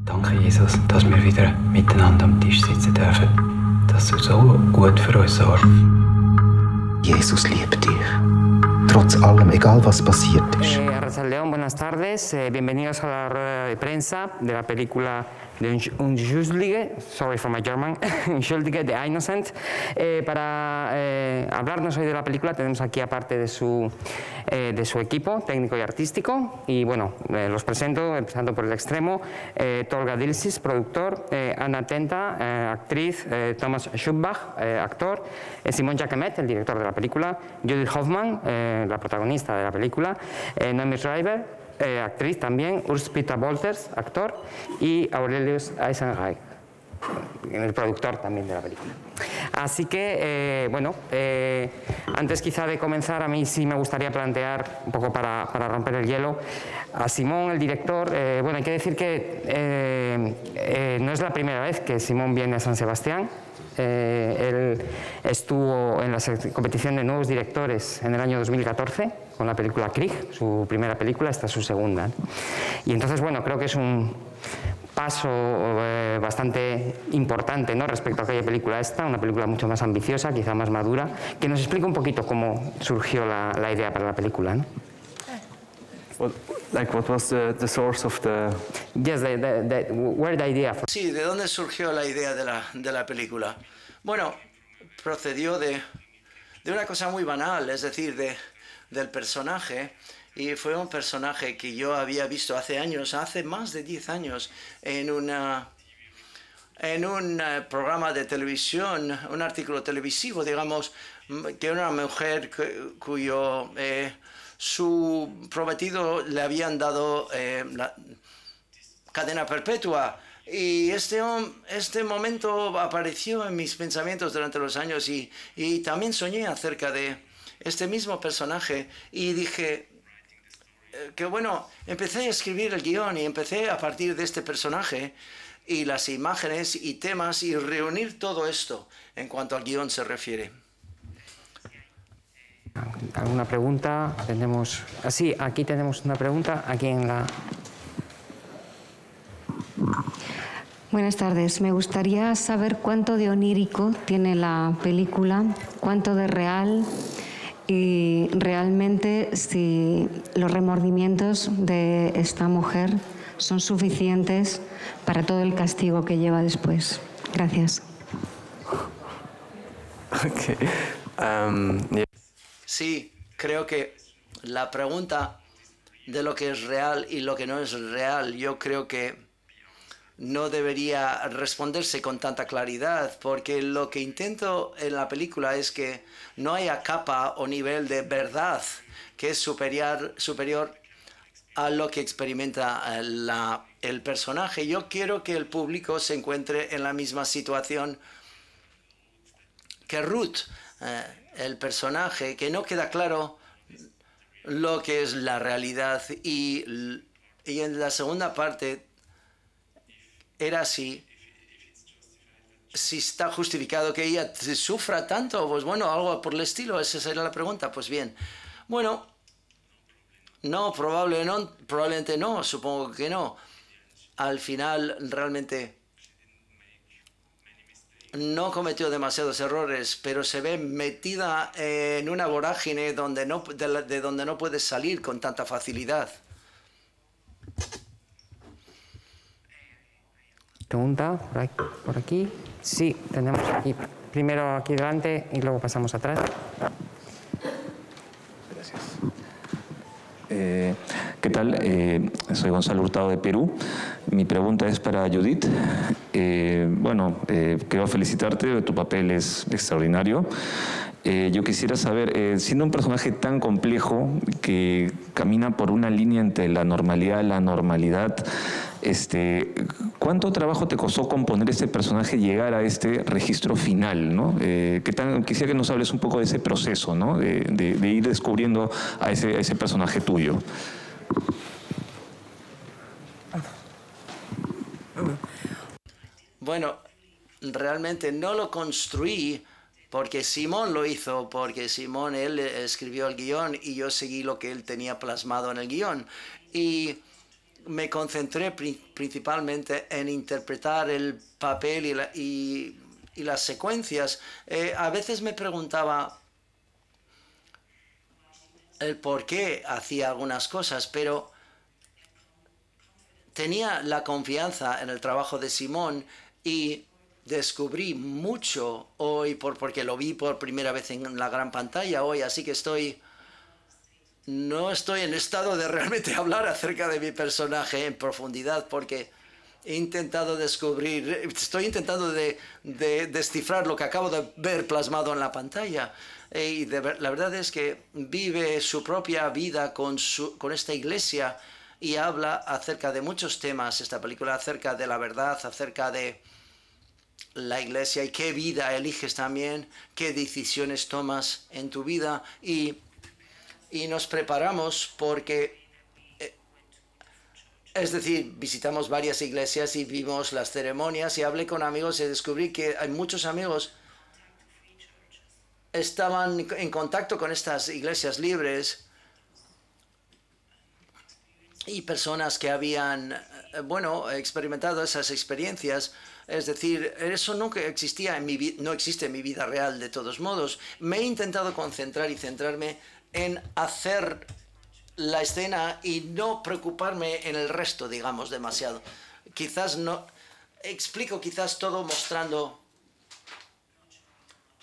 Danke, Jesus, dass wir wieder miteinander am Tisch sitzen dürfen. Dass du so gut für uns sorgst. Jesus liebt dich. Trotz allem, egal was passiert ist. Arrachaldeón, buenas tardes. Bienvenidos a la rueda de prensa de la película de Unschuldige, sorry for my German, Unschuldige, The Innocent. Para hablarnos hoy de la película tenemos aquí aparte de su equipo técnico y artístico. Y bueno, los presento, empezando por el extremo. Tolga Dilsis, productor. Anna Tenta, actriz. Thomas Schubbach, actor. Simon Jacquemet, el director de la película. Judith Hoffman, la protagonista de la película. Naomi Schreiber, actriz también. Urs Peter Wolters, actor. Y Aurelius Eisenreich, el productor también de la película. Así que, bueno, antes quizá de comenzar, a mí sí me gustaría plantear, un poco para romper el hielo, a Simón, el director. Bueno, hay que decir que no es la primera vez que Simón viene a San Sebastián. Él estuvo en la competición de nuevos directores en el año 2014 con la película Krieg, su primera película, esta es su segunda. Y entonces, bueno, creo que es un paso bastante importante, ¿no?, respecto a aquella película esta, una película mucho más ambiciosa, quizá más madura, que nos explica un poquito cómo surgió la idea para la película, ¿no? Well, like what was the source of the... Yes, where the idea for... Sí, ¿de dónde surgió la idea de la película? Bueno, procedió de una cosa muy banal, es decir, del personaje. Y fue un personaje que yo había visto hace años, hace más de 10 años, en un programa de televisión, un artículo televisivo, digamos, que era una mujer cuyo su prometido le habían dado la cadena perpetua. Y este momento apareció en mis pensamientos durante los años y también soñé acerca de este mismo personaje y dije que bueno, empecé a escribir el guión y empecé a partir de este personaje y las imágenes y temas y reunir todo esto en cuanto al guión se refiere. ¿Alguna pregunta? Tenemos... Sí, aquí tenemos una pregunta, aquí en la... Buenas tardes. Me gustaría saber cuánto de onírico tiene la película, cuánto de real y realmente si los remordimientos de esta mujer son suficientes para todo el castigo que lleva después. Gracias. Okay. Yeah. Sí, creo que la pregunta de lo que es real y lo que no es real, yo creo que no debería responderse con tanta claridad, porque lo que intento en la película es que no haya capa o nivel de verdad que es superior a lo que experimenta el personaje. Yo quiero que el público se encuentre en la misma situación que Ruth, el personaje, que no queda claro lo que es la realidad y en la segunda parte era si está justificado que ella sufra tanto, pues bueno, algo por el estilo, esa sería la pregunta. Pues bien, bueno, no, probablemente no, supongo que no. Al final realmente no cometió demasiados errores, pero se ve metida en una vorágine de donde no puede salir con tanta facilidad. ¿Pregunta por aquí? Sí, tenemos aquí. Primero aquí delante y luego pasamos atrás. Gracias. ¿Qué tal? Soy Gonzalo Hurtado de Perú. Mi pregunta es para Judith. Bueno, quiero felicitarte, tu papel es extraordinario. Yo quisiera saber, siendo un personaje tan complejo que camina por una línea entre la normalidad y la anormalidad, ¿cuánto trabajo te costó componer este personaje y llegar a este registro final, ¿no? Quisiera que nos hables un poco de ese proceso, ¿no? De ir descubriendo a ese personaje tuyo. Bueno, realmente no lo construí porque Simón lo hizo, porque Simón, él escribió el guión y yo seguí lo que él tenía plasmado en el guión. Y me concentré principalmente en interpretar el papel y las secuencias. A veces me preguntaba el por qué hacía algunas cosas, pero tenía la confianza en el trabajo de Simón y descubrí mucho hoy porque lo vi por primera vez en la gran pantalla hoy, así que no estoy en estado de realmente hablar acerca de mi personaje en profundidad porque estoy intentando de descifrar lo que acabo de ver plasmado en la pantalla. Y la verdad es que vive su propia vida con esta iglesia y habla acerca de muchos temas, esta película, acerca de la verdad, acerca de la iglesia y qué vida eliges también, qué decisiones tomas en tu vida. Y nos preparamos porque, es decir, visitamos varias iglesias y vimos las ceremonias y hablé con amigos y descubrí que hay muchos amigos estaban en contacto con estas iglesias libres y personas que habían, experimentado esas experiencias. Es decir, eso nunca existía no existe en mi vida real de todos modos. Me he intentado concentrar y centrarme en hacer la escena y no preocuparme en el resto, digamos, demasiado. Quizás no explico todo mostrando.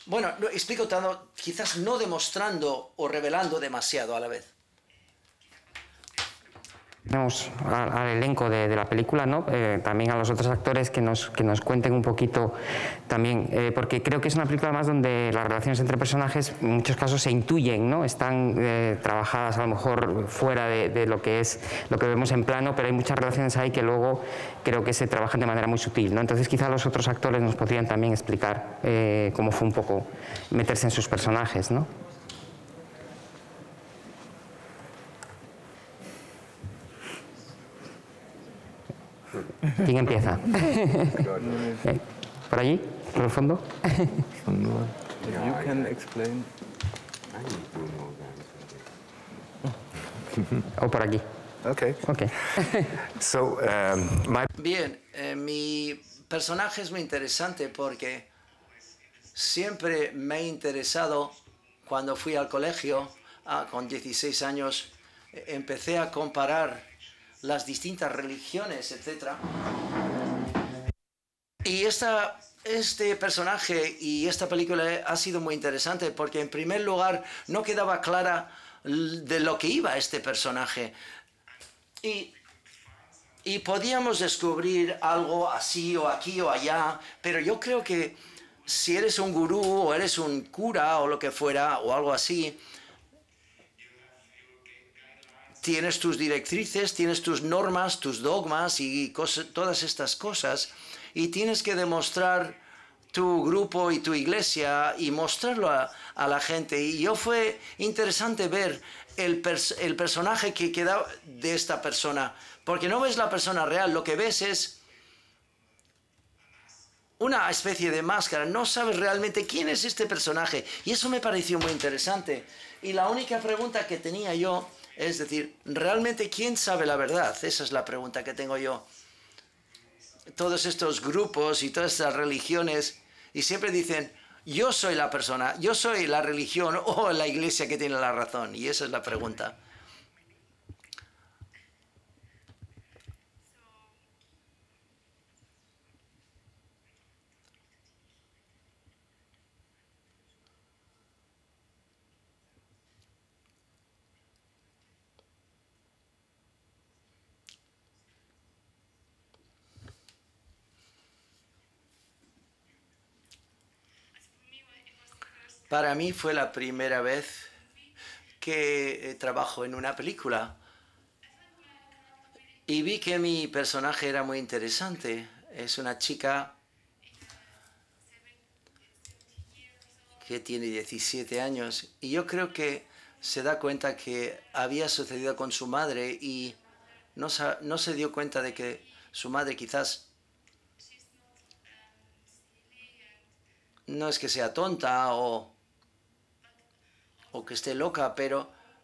Bueno, lo explico todo, quizás no demostrando o revelando demasiado a la vez. Tenemos al elenco de la película, ¿no? También a los otros actores que nos cuenten un poquito también, porque creo que es una película más donde las relaciones entre personajes en muchos casos se intuyen, ¿no? Están trabajadas a lo mejor fuera de lo que es lo que vemos en plano, pero hay muchas relaciones ahí que luego creo que se trabajan de manera muy sutil, ¿no? Entonces quizá los otros actores nos podrían también explicar cómo fue un poco meterse en sus personajes, ¿no? ¿Quién empieza? ¿Por allí? ¿Por el fondo? You can explain. ¿O por aquí? Okay. Okay. So, Bien, mi personaje es muy interesante porque siempre me he interesado, cuando fui al colegio, con 16 años, empecé a comparar las distintas religiones, etc. Y este personaje y esta película ha sido muy interesante porque, en primer lugar, no quedaba clara de lo que iba este personaje. Y podíamos descubrir algo así o aquí o allá, pero yo creo que si eres un gurú o eres un cura o lo que fuera o algo así, tienes tus directrices, tienes tus normas, tus dogmas y todas estas cosas, y tienes que demostrar tu grupo y tu iglesia y mostrarlo a la gente. Y fue interesante ver el personaje que queda de esta persona, porque no ves la persona real, lo que ves es una especie de máscara, no sabes realmente quién es este personaje, y eso me pareció muy interesante. Y la única pregunta que tenía yo es decir, ¿realmente quién sabe la verdad? Esa es la pregunta que tengo yo. Todos estos grupos y todas estas religiones, y siempre dicen, yo soy la persona, yo soy la religión o la iglesia que tiene la razón, y esa es la pregunta. Para mí fue la primera vez que trabajo en una película y vi que mi personaje era muy interesante. Es una chica que tiene 17 años y yo creo que se da cuenta que había sucedido con su madre y no se dio cuenta de que su madre quizás no es que sea tonta o que esté loca,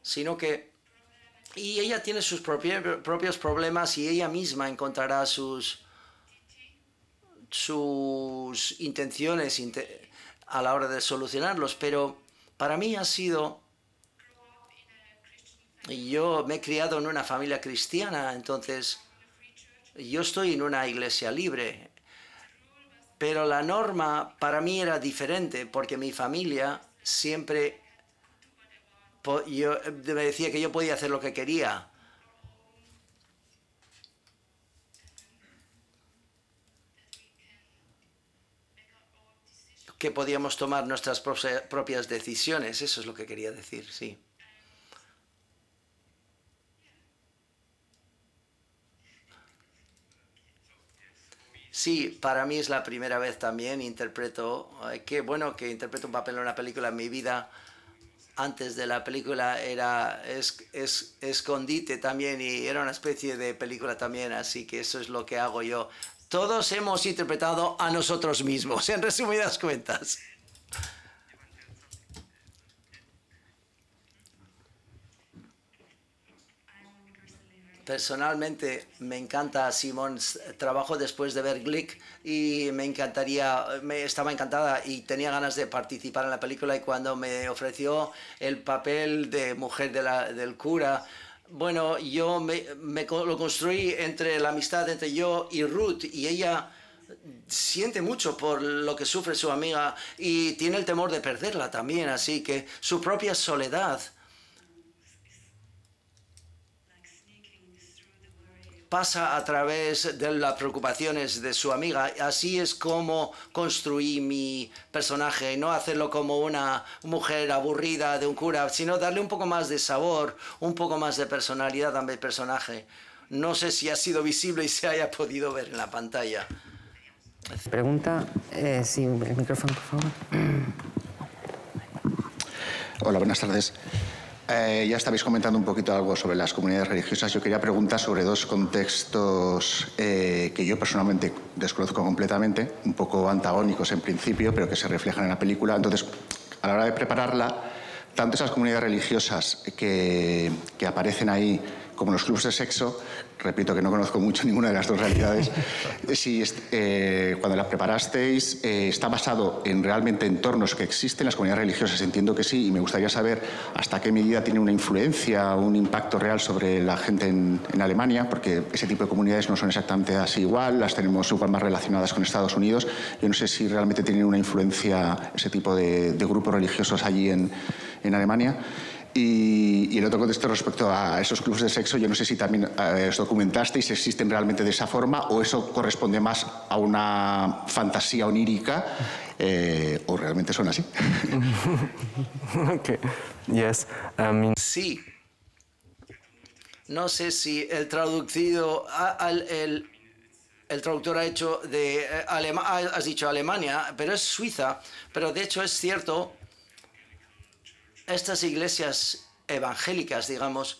sino que Y ella tiene sus propios problemas y ella misma encontrará sus intenciones a la hora de solucionarlos. Pero para mí ha sido... Yo me he criado en una familia cristiana, entonces yo estoy en una iglesia libre. Pero la norma para mí era diferente porque mi familia siempre me decía que yo podía hacer lo que quería. Que podíamos tomar nuestras propias decisiones. Eso es lo que quería decir, sí. Sí, para mí es la primera vez también interpreto, qué bueno que interpreto un papel en una película. En mi vida antes de la película era escondite también y era una especie de película también, así que eso es lo que hago yo. Todos hemos interpretado a nosotros mismos, en resumidas cuentas. Personalmente me encanta Simon's trabajo después de ver Glick y estaba encantada y tenía ganas de participar en la película, y cuando me ofreció el papel de mujer del cura, bueno, yo lo construí entre la amistad entre yo y Ruth, y ella siente mucho por lo que sufre su amiga y tiene el temor de perderla también, así que su propia soledad pasa a través de las preocupaciones de su amiga. Así es como construí mi personaje, no hacerlo como una mujer aburrida de un cura, sino darle un poco más de sabor, un poco más de personalidad a mi personaje. No sé si ha sido visible y se haya podido ver en la pantalla. Pregunta, sí, el micrófono, por favor. Hola, buenas tardes. Ya estabais comentando un poquito algo sobre las comunidades religiosas. Yo quería preguntar sobre dos contextos que yo personalmente desconozco completamente, un poco antagónicos en principio, pero que se reflejan en la película. Entonces, a la hora de prepararla, tanto esas comunidades religiosas que aparecen ahí como los clubes de sexo, repito que no conozco mucho ninguna de las dos realidades, si cuando la preparasteis está basado en realmente entornos que existen, las comunidades religiosas entiendo que sí, y me gustaría saber hasta qué medida tiene una influencia, un impacto real sobre la gente en Alemania, porque ese tipo de comunidades no son exactamente así igual, las tenemos igual más relacionadas con Estados Unidos. Yo no sé si realmente tienen una influencia ese tipo de grupos religiosos allí en Alemania. Y el otro contexto respecto a esos clubes de sexo, yo no sé si también os documentasteis si existen realmente de esa forma o eso corresponde más a una fantasía onírica o realmente son así. Okay. Yes. Sí. No sé si el traductor ha hecho has dicho Alemania, pero es Suiza, pero de hecho es cierto. Estas iglesias evangélicas, digamos,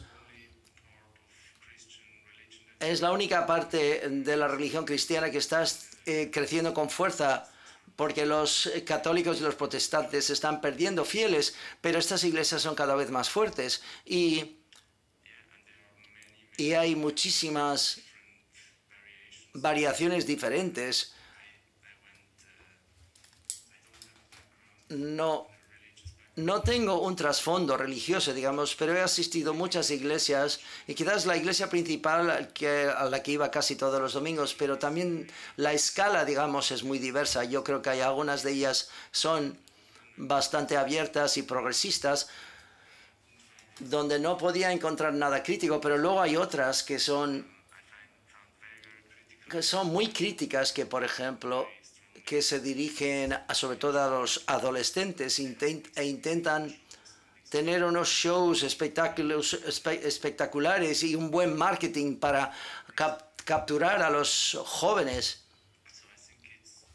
es la única parte de la religión cristiana que está creciendo con fuerza, porque los católicos y los protestantes están perdiendo fieles, pero estas iglesias son cada vez más fuertes y hay muchísimas variaciones diferentes. No tengo un trasfondo religioso, digamos, pero he asistido a muchas iglesias y quizás la iglesia principal a la que iba casi todos los domingos, pero también la escala, digamos, es muy diversa. Yo creo que hay algunas de ellas son bastante abiertas y progresistas, donde no podía encontrar nada crítico, pero luego hay otras que son muy críticas, que por ejemplo que se dirigen sobre todo a los adolescentes e intentan tener unos shows espectaculares y un buen marketing para capturar a los jóvenes.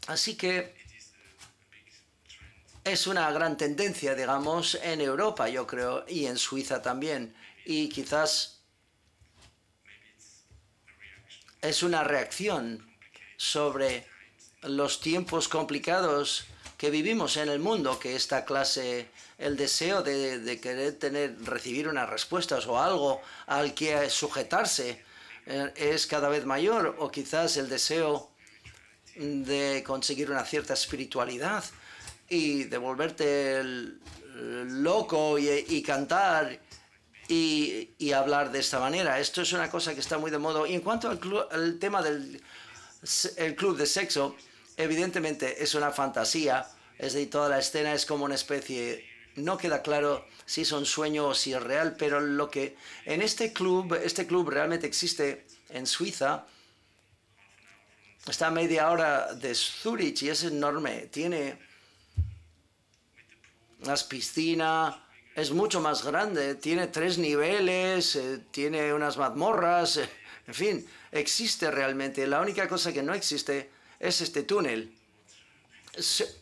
Así que es una gran tendencia, digamos, en Europa, yo creo, y en Suiza también. Y quizás es una reacción sobre los tiempos complicados que vivimos en el mundo, que esta clase, el deseo de querer recibir unas respuestas o algo al que sujetarse es cada vez mayor, o quizás el deseo de conseguir una cierta espiritualidad y de volverte loco y cantar y hablar de esta manera. Esto es una cosa que está muy de moda. Y en cuanto al tema del club de sexo, evidentemente es una fantasía, es decir, toda la escena es como una especie, no queda claro si es un sueño o si es real, pero lo que en este club realmente existe en Suiza, está a media hora de Zurich y es enorme, tiene las piscinas, es mucho más grande, tiene 3 niveles, tiene unas mazmorras, en fin, existe realmente. La única cosa que no existe es este túnel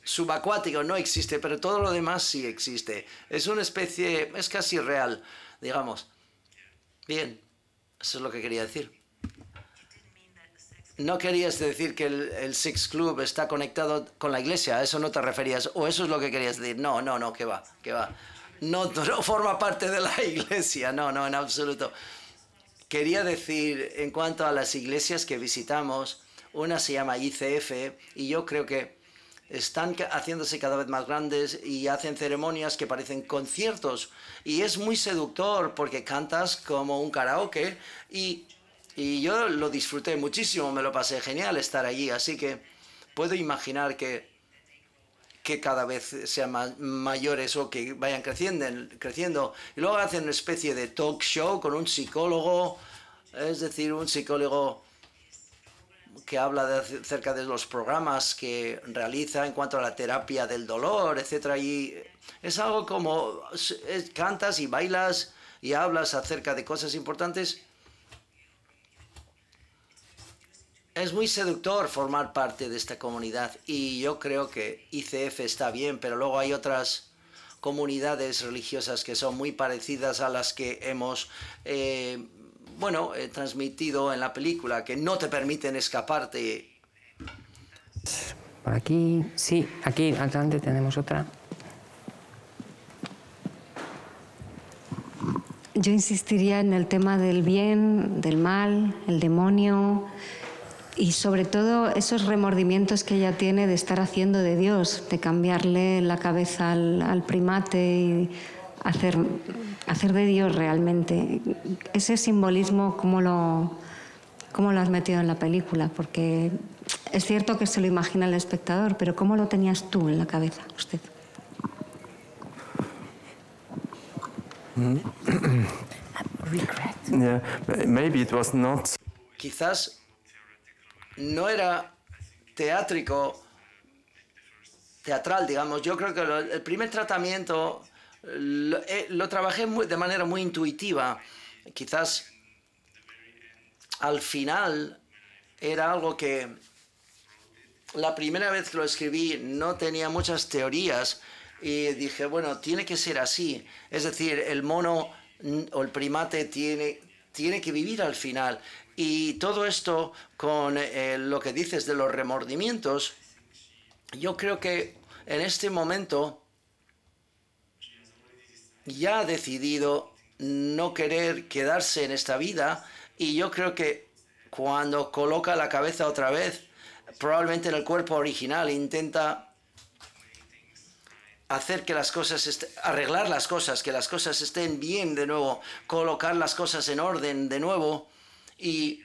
subacuático, no existe, pero todo lo demás sí existe. Es una especie, es casi real, digamos. Bien, eso es lo que quería decir. No querías decir que el Sex Club está conectado con la iglesia, ¿a eso no te referías? ¿O eso es lo que querías decir? No, que va, que va. No forma parte de la iglesia, no, en absoluto. Quería decir, en cuanto a las iglesias que visitamos, una se llama ICF y yo creo que están haciéndose cada vez más grandes y hacen ceremonias que parecen conciertos. Y es muy seductor porque cantas como un karaoke y yo lo disfruté muchísimo, me lo pasé genial estar allí. Así que puedo imaginar que cada vez sean mayores o que vayan creciendo. Y luego hacen una especie de talk show con un psicólogo, es decir, un psicólogo que habla acerca de los programas que realiza en cuanto a la terapia del dolor, etc. Y es algo como cantas y bailas y hablas acerca de cosas importantes. Es muy seductor formar parte de esta comunidad y yo creo que ICF está bien, pero luego hay otras comunidades religiosas que son muy parecidas a las que hemos transmitido en la película, que no te permiten escaparte. Por aquí, sí, aquí adelante tenemos otra. Yo insistiría en el tema del bien, del mal, el demonio y sobre todo esos remordimientos que ella tiene de estar haciendo de Dios, de cambiarle la cabeza al primate y hacer de Dios realmente. Ese simbolismo, ¿cómo lo has metido en la película? Porque es cierto que se lo imagina el espectador, pero ¿cómo lo tenías tú en la cabeza, usted? Yeah, maybe it was not. Quizás no era teatral, digamos. Yo creo que el primer tratamiento lo trabajé de manera muy intuitiva. Quizás al final era algo que la primera vez que lo escribí no tenía muchas teorías y dije, bueno, tiene que ser así. Es decir, el mono o el primate tiene que vivir al final. Y todo esto con lo que dices de los remordimientos, yo creo que en este momento ya ha decidido no querer quedarse en esta vida y yo creo que cuando coloca la cabeza otra vez, probablemente en el cuerpo original, intenta hacer que las cosas, arreglar las cosas, que las cosas estén bien de nuevo, colocar las cosas en orden de nuevo y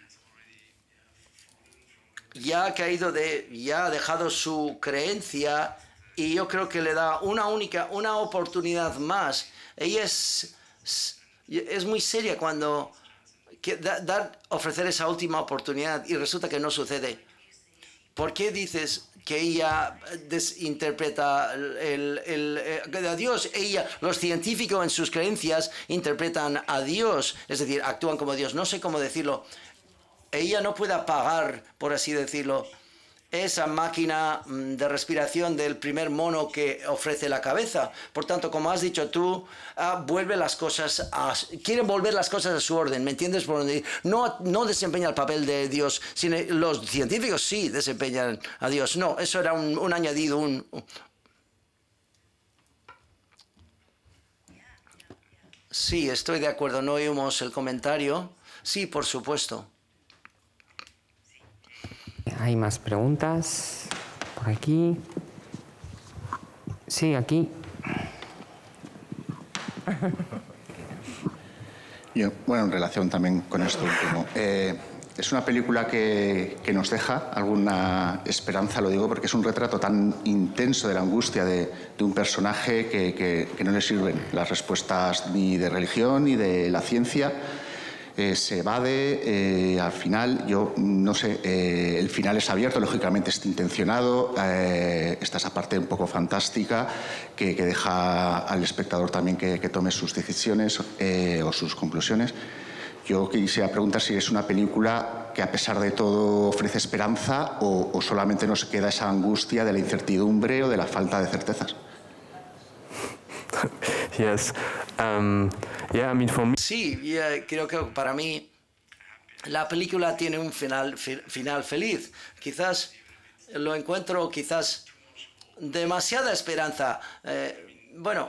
ya ha caído ya ha dejado su creencia y yo creo que le da una oportunidad más. Ella es muy seria cuando ofrecer esa última oportunidad y resulta que no sucede. ¿Por qué dices que ella desinterpreta a Dios? Los científicos en sus creencias interpretan a Dios, es decir, actúan como Dios. No sé cómo decirlo. Ella no puede apagar, por así decirlo, esa máquina de respiración del primer mono que ofrece la cabeza. Por tanto, como has dicho tú, quieren volver las cosas a su orden, ¿me entiendes? No desempeña el papel de Dios, sino los científicos sí desempeñan a Dios. No, eso era un añadido, Sí, estoy de acuerdo. No oímos el comentario. Sí, por supuesto. Hay más preguntas por aquí. Sí, aquí. Bueno, en relación también con esto último. Es una película que nos deja alguna esperanza, lo digo porque es un retrato tan intenso de la angustia de un personaje que no le sirven las respuestas ni de religión ni de la ciencia. Se evade, al final, yo no sé, el final es abierto, lógicamente está intencionado, está esa parte un poco fantástica que deja al espectador también que tome sus decisiones o sus conclusiones. Yo quisiera preguntar si es una película que a pesar de todo ofrece esperanza o solamente nos queda esa angustia de la incertidumbre o de la falta de certezas. Yes. Yeah, I mean, for me... Sí, creo que para mí la película tiene un final feliz. Quizás lo encuentro demasiada esperanza. Bueno,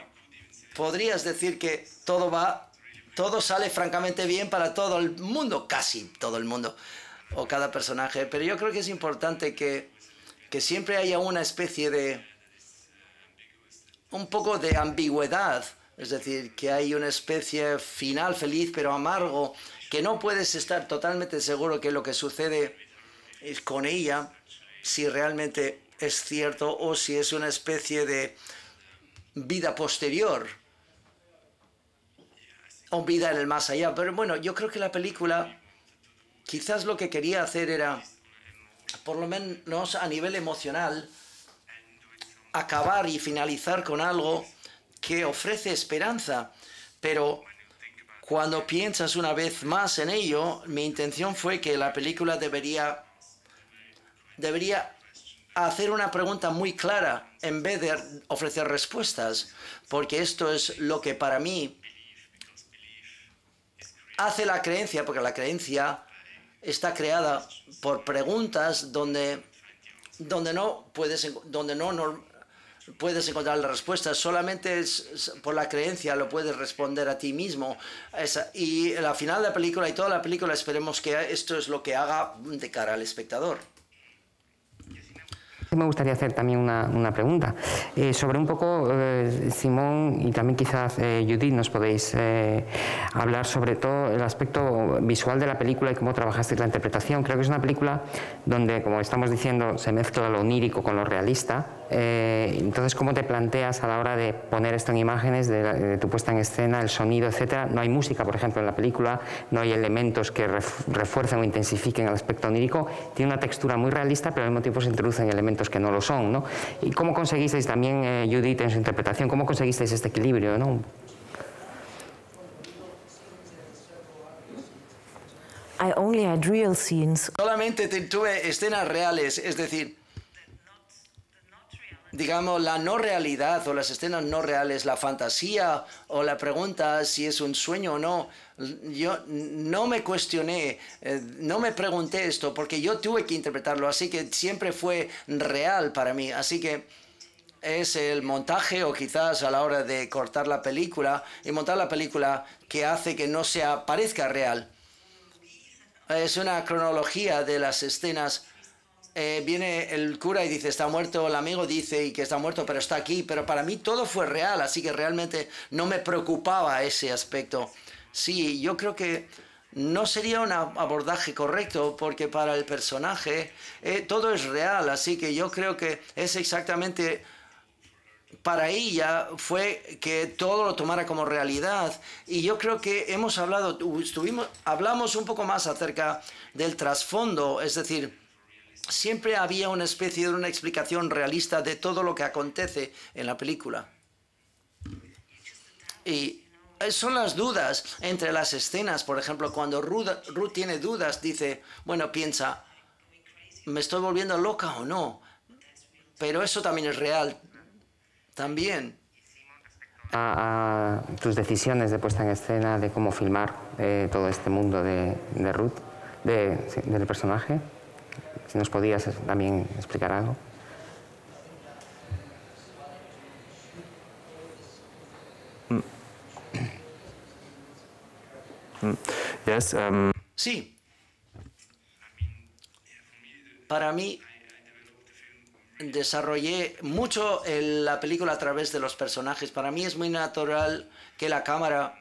podrías decir que todo sale francamente bien para todo el mundo, casi todo el mundo, o cada personaje. Pero yo creo que es importante que siempre haya una especie de un poco de ambigüedad, es decir, que hay una especie final feliz pero amargo, que no puedes estar totalmente seguro que lo que sucede con ella, si realmente es cierto o si es una especie de vida posterior o vida en el más allá. Pero bueno, yo creo que la película quizás lo que quería hacer era, por lo menos a nivel emocional, acabar y finalizar con algo que ofrece esperanza. Pero cuando piensas una vez más en ello, mi intención fue que la película debería hacer una pregunta muy clara en vez de ofrecer respuestas, porque esto es lo que para mí hace la creencia, porque la creencia está creada por preguntas donde no puedes encontrar la respuesta, solamente por la creencia lo puedes responder a ti mismo. Y al final de la película y toda la película esperemos que esto es lo que haga de cara al espectador. Me gustaría hacer también una pregunta sobre un poco, Simón, y también quizás Judith, nos podéis hablar sobre todo el aspecto visual de la película y cómo trabajasteis la interpretación. Creo que es una película donde, como estamos diciendo, se mezcla lo onírico con lo realista. Entonces, ¿cómo te planteas a la hora de poner esto en imágenes, de tu puesta en escena, el sonido, etcétera? No hay música, por ejemplo, en la película, no hay elementos que refuercen o intensifiquen el aspecto onírico. Tiene una textura muy realista, pero al mismo tiempo se introducen elementos que no lo son, ¿no? ¿Y cómo conseguisteis también, Judith, en su interpretación, cómo conseguisteis este equilibrio, ¿no? I only had real scenes. Solamente tuve escenas reales, es decir, digamos, la no realidad o las escenas no reales, la fantasía o la pregunta si es un sueño o no. Yo no me cuestioné, no me pregunté esto porque yo tuve que interpretarlo, así que siempre fue real para mí. Así que es el montaje o quizás a la hora de cortar la película y montar la película que hace que no parezca real. Es una cronología de las escenas. Viene el cura y dice está muerto, el amigo dice y que está muerto pero está aquí, pero para mí todo fue real, así que realmente no me preocupaba ese aspecto. Sí, yo creo que no sería un abordaje correcto porque para el personaje todo es real, así que yo creo que es exactamente para ella fue que todo lo tomara como realidad. Y yo creo que hablamos un poco más acerca del trasfondo, es decir, siempre había una especie de una explicación realista de todo lo que acontece en la película. Y son las dudas entre las escenas. Por ejemplo, cuando Ruth tiene dudas, dice, bueno, piensa, ¿me estoy volviendo loca o no? Pero eso también es real. También. A tus decisiones de puesta en escena, de cómo filmar todo este mundo de Ruth, del personaje. Si nos podías también explicar algo. Yes. Sí. Para mí, desarrollé mucho la película a través de los personajes. Para mí es muy natural que la cámara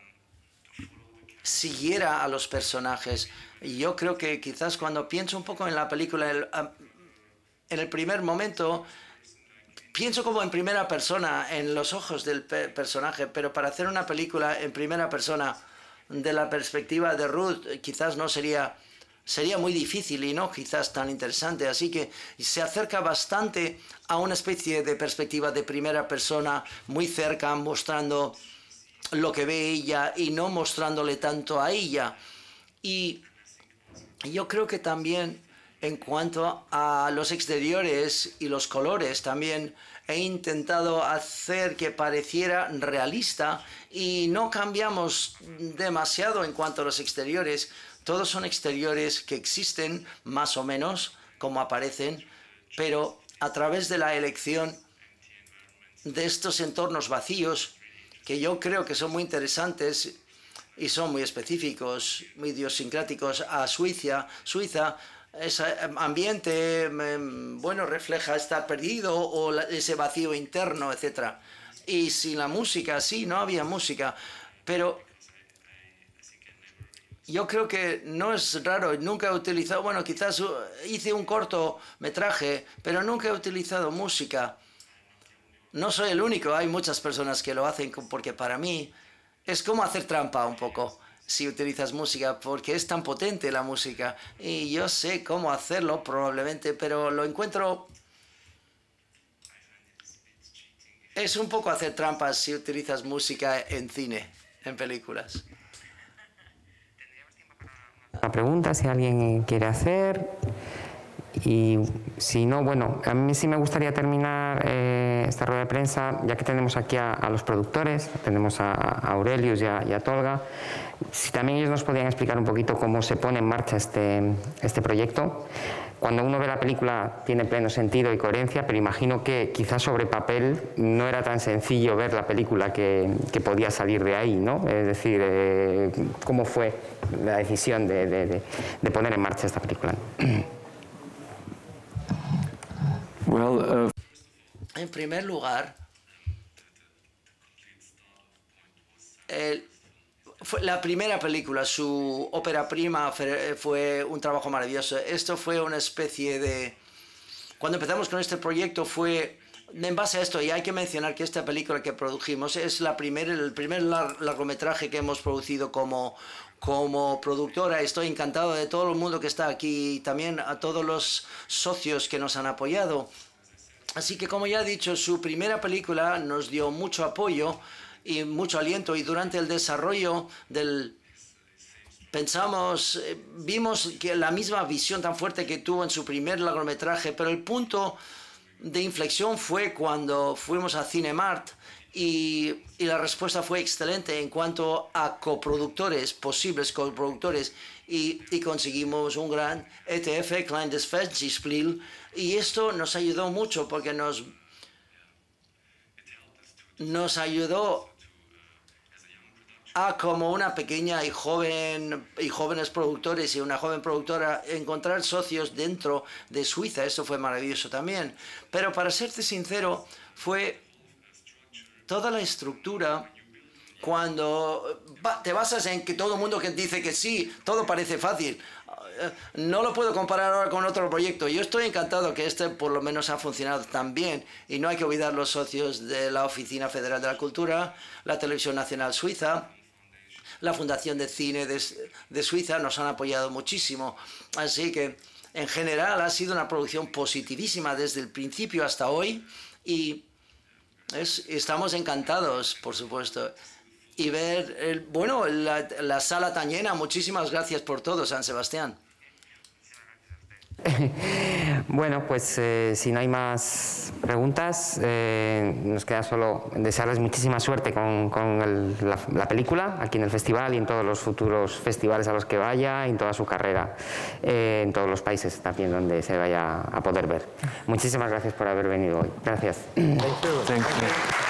siguiera a los personajes. Y yo creo que quizás cuando pienso un poco en la película, en el primer momento, pienso como en primera persona, en los ojos del personaje, pero para hacer una película en primera persona, de la perspectiva de Ruth, quizás no sería muy difícil y no quizás tan interesante. Así que se acerca bastante a una especie de perspectiva de primera persona, muy cerca, mostrando lo que ve ella y no mostrándole tanto a ella. Y yo creo que también en cuanto a los exteriores y los colores, también he intentado hacer que pareciera realista y no cambiamos demasiado en cuanto a los exteriores. Todos son exteriores que existen más o menos como aparecen, pero a través de la elección de estos entornos vacíos, que yo creo que son muy interesantes y son muy específicos, muy idiosincráticos a Suiza, ese ambiente, bueno, refleja estar perdido o ese vacío interno, etc. Y sin la música, sí, no había música, pero yo creo que no es raro, nunca he utilizado, bueno, quizás hice un cortometraje, pero nunca he utilizado música. No soy el único, hay muchas personas que lo hacen porque para mí es como hacer trampa un poco si utilizas música, porque es tan potente la música y yo sé cómo hacerlo probablemente, pero lo encuentro... Es un poco hacer trampas si utilizas música en cine, en películas. Una pregunta, si alguien quiere hacer. Y si no, bueno, a mí sí me gustaría terminar esta rueda de prensa, ya que tenemos aquí a los productores, tenemos a Aurelius y a Tolga, si también ellos nos podían explicar un poquito cómo se pone en marcha este proyecto. Cuando uno ve la película tiene pleno sentido y coherencia, pero imagino que quizás sobre papel no era tan sencillo ver la película que podía salir de ahí, ¿no? Es decir, ¿cómo fue la decisión de poner en marcha esta película? En primer lugar, fue la primera película, su ópera prima, fue un trabajo maravilloso. Esto fue una especie de... Cuando empezamos con este proyecto fue en base a esto, y hay que mencionar que esta película que produjimos es el primer largometraje que hemos producido como productora. Estoy encantado de todo el mundo que está aquí y también a todos los socios que nos han apoyado. Así que, como ya he dicho, su primera película nos dio mucho apoyo y mucho aliento, y durante el desarrollo vimos que la misma visión tan fuerte que tuvo en su primer largometraje, pero el punto de inflexión fue cuando fuimos a Cinemart y la respuesta fue excelente en cuanto a posibles coproductores, y conseguimos un gran ETF, Kleines Festspiel, y esto nos ayudó mucho porque nos ayudó a, como una pequeña y jóvenes productores y una joven productora, encontrar socios dentro de Suiza. Eso fue maravilloso también. Pero para serte sincero, fue toda la estructura. Cuando te basas en que todo el mundo que dice que sí, todo parece fácil. No lo puedo comparar ahora con otro proyecto. Yo estoy encantado que este por lo menos ha funcionado tan bien, y no hay que olvidar los socios de la Oficina Federal de la Cultura, la Televisión Nacional Suiza, la Fundación de Cine de Suiza nos han apoyado muchísimo. Así que en general ha sido una producción positivísima desde el principio hasta hoy, y estamos encantados, por supuesto. Y ver, la sala tan llena. Muchísimas gracias por todo, San Sebastián. Bueno, pues si no hay más preguntas, nos queda solo desearles muchísima suerte con la película aquí en el festival y en todos los futuros festivales a los que vaya, y en toda su carrera, en todos los países también donde se vaya a poder ver. Muchísimas gracias por haber venido hoy. Gracias. Thank you.